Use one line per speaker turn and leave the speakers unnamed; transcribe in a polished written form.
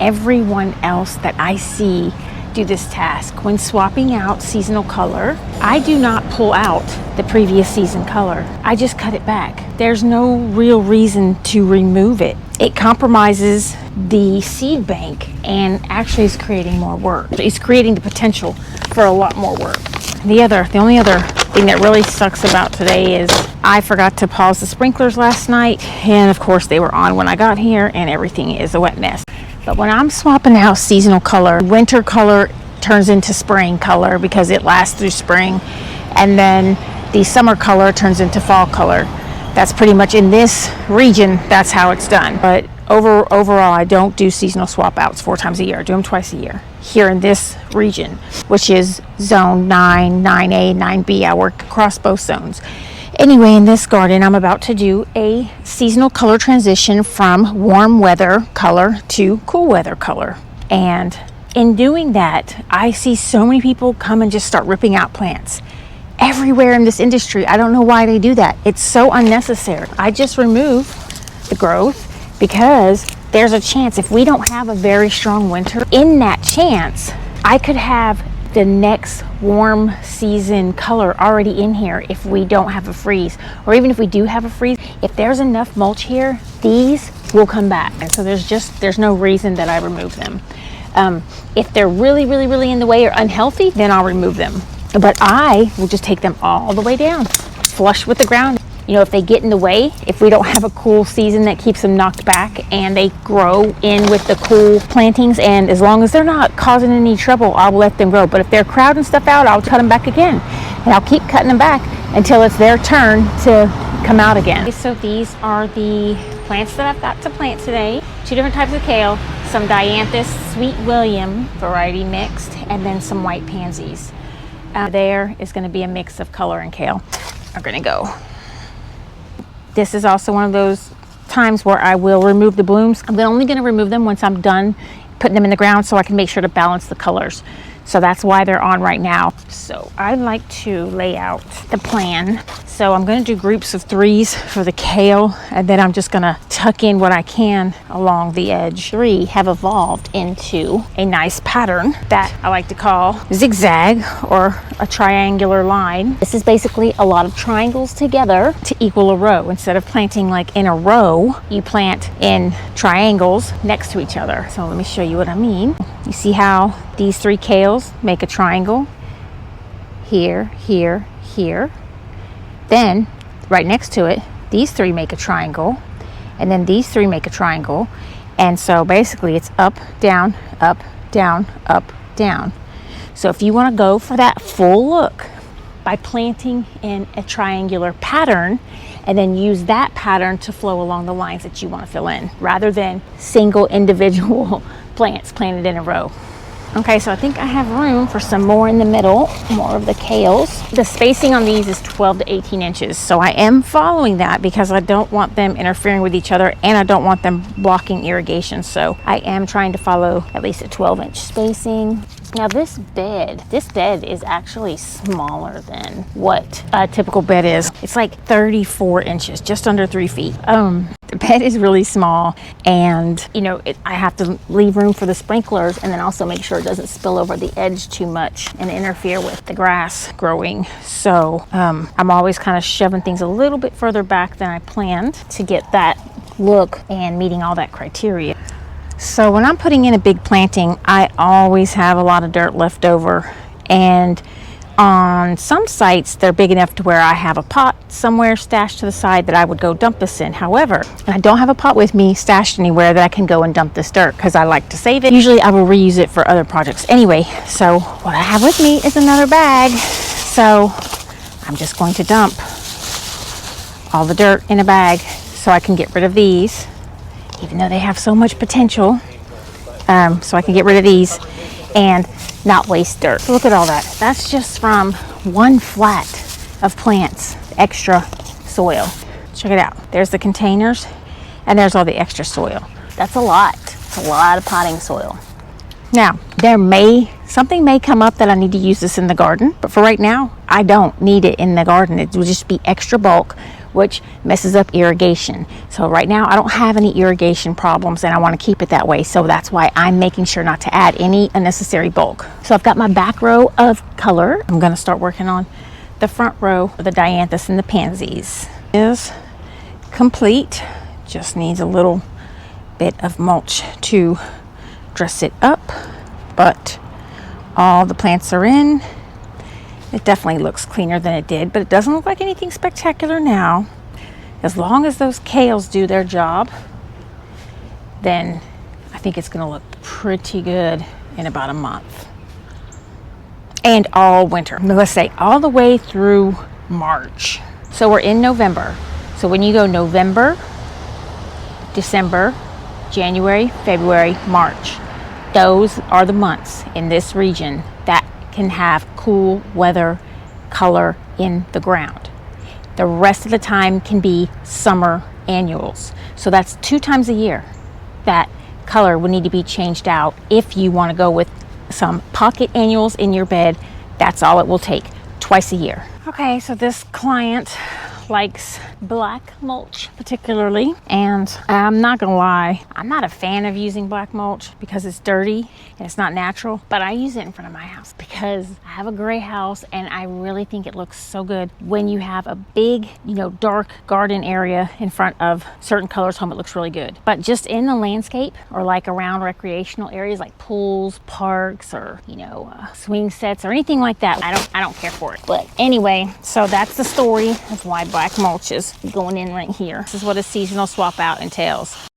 everyone else that I see do this task. When swapping out seasonal color, I do not pull out the previous season color. I just cut it back. There's no real reason to remove it. It compromises the seed bank and actually is creating more work. It's creating the potential for a lot more work. The only other thing that really sucks about today is I forgot to pause the sprinklers last night, and of course they were on when I got here, and everything is a wet mess. But when I'm swapping out seasonal color, winter color turns into spring color because it lasts through spring, and then the summer color turns into fall color. That's pretty much in this region, that's how it's done. But overall, I don't do seasonal swap outs 4 times a year. I do them twice a year here in this region, which is zone 9, 9A, 9B. I work across both zones. Anyway, in this garden, I'm about to do a seasonal color transition from warm weather color to cool weather color. And in doing that, I see so many people come and just start ripping out plants everywhere in this industry. I don't know why they do that. It's so unnecessary. I just remove the growth because there's a chance if we don't have a very strong winter, in that chance, I could have the next warm season color already in here if we don't have a freeze, or even if we do have a freeze. If there's enough mulch here, these will come back. And so there's no reason that I remove them. If they're really in the way or unhealthy, then I'll remove them. But I will just take them all the way down, flush with the ground. You know, if they get in the way, if we don't have a cool season that keeps them knocked back and they grow in with the cool plantings, and as long as they're not causing any trouble, I'll let them grow. But if they're crowding stuff out, I'll cut them back again. And I'll keep cutting them back until it's their turn to come out again. So these are the plants that I've got to plant today. 2 different types of kale, some Dianthus Sweet William variety mixed, and then some white pansies. There is going to be a mix of color and kale are going to go. This is also one of those times where I will remove the blooms. I'm only going to remove them once I'm done putting them in the ground so I can make sure to balance the colors. So that's why they're on right now. So I like to lay out the plan. So I'm going to do groups of 3s for the kale, and then I'm just going to tuck in what I can along the edge. 3 have evolved into a nice pattern that I like to call zigzag or a triangular line. This is basically a lot of triangles together to equal a row. Instead of planting like in a row, you plant in triangles next to each other. So let me show you what I mean. You see how these 3 kales make a triangle? Here, here, here. Then, right next to it, these 3 make a triangle. And then these 3 make a triangle. And so basically it's up, down, up, down, up, down. So if you want to go for that full look by planting in a triangular pattern, and then use that pattern to flow along the lines that you want to fill in, rather than single individual plants planted in a row. Okay, so I think I have room for some more in the middle, more of the kales. The spacing on these is 12 to 18 inches. So I am following that because I don't want them interfering with each other, and I don't want them blocking irrigation. So I am trying to follow at least a 12-inch spacing. Now this bed is actually smaller than what a typical bed is. It's like 34 inches, just under 3 feet. The bed is really small, and you know, I have to leave room for the sprinklers, and then also make sure it doesn't spill over the edge too much and interfere with the grass growing. So I'm always kind of shoving things a little bit further back than I planned to get that look and meeting all that criteria. So when I'm putting in a big planting, I always have a lot of dirt left over, and on some sites they're big enough to where I have a pot somewhere stashed to the side that I would go dump this in. However, I don't have a pot with me stashed anywhere that I can go and dump this dirt because I like to save it. Usually I will reuse it for other projects. Anyway, so what I have with me is another bag. So I'm just going to dump all the dirt in a bag so I can get rid of these, even though they have so much potential. So I can get rid of these and not waste dirt. So look at all that. That's just from one flat of plants, extra soil. Check it out. There's the containers, and there's all the extra soil. That's a lot. It's a lot of potting soil. Now, something may come up that I need to use this in the garden, but for right now, I don't need it in the garden. It will just be extra bulk which messes up irrigation. So right now I don't have any irrigation problems and I want to keep it that way. So that's why I'm making sure not to add any unnecessary bulk. So I've got my back row of color. I'm going to start working on the front row of the Dianthus and the Pansies. Is complete. Just needs a little bit of mulch to dress it up, but all the plants are in. It definitely looks cleaner than it did, but it doesn't look like anything spectacular now. As long as those kales do their job, then I think it's going to look pretty good in about a month. And all winter. Let's say all the way through March. So we're in November. So when you go November, December, January, February, March, those are the months in this region that can have cool weather color in the ground. The rest of the time can be summer annuals. So that's 2 times a year that color will need to be changed out. If you want to go with some pocket annuals in your bed, that's all it will take, twice a year. Okay, so this client likes black mulch particularly, and I'm not gonna lie, I'm not a fan of using black mulch because it's dirty and it's not natural, but I use it in front of my house because I have a gray house and I really think it looks so good when you have a big, dark garden area in front of certain colors home. It looks really good, but just in the landscape or like around recreational areas like pools, parks, or swing sets or anything like that, I don't care for it. But anyway, so that's the story of why black mulch is going in right here. This is what a seasonal swap out entails.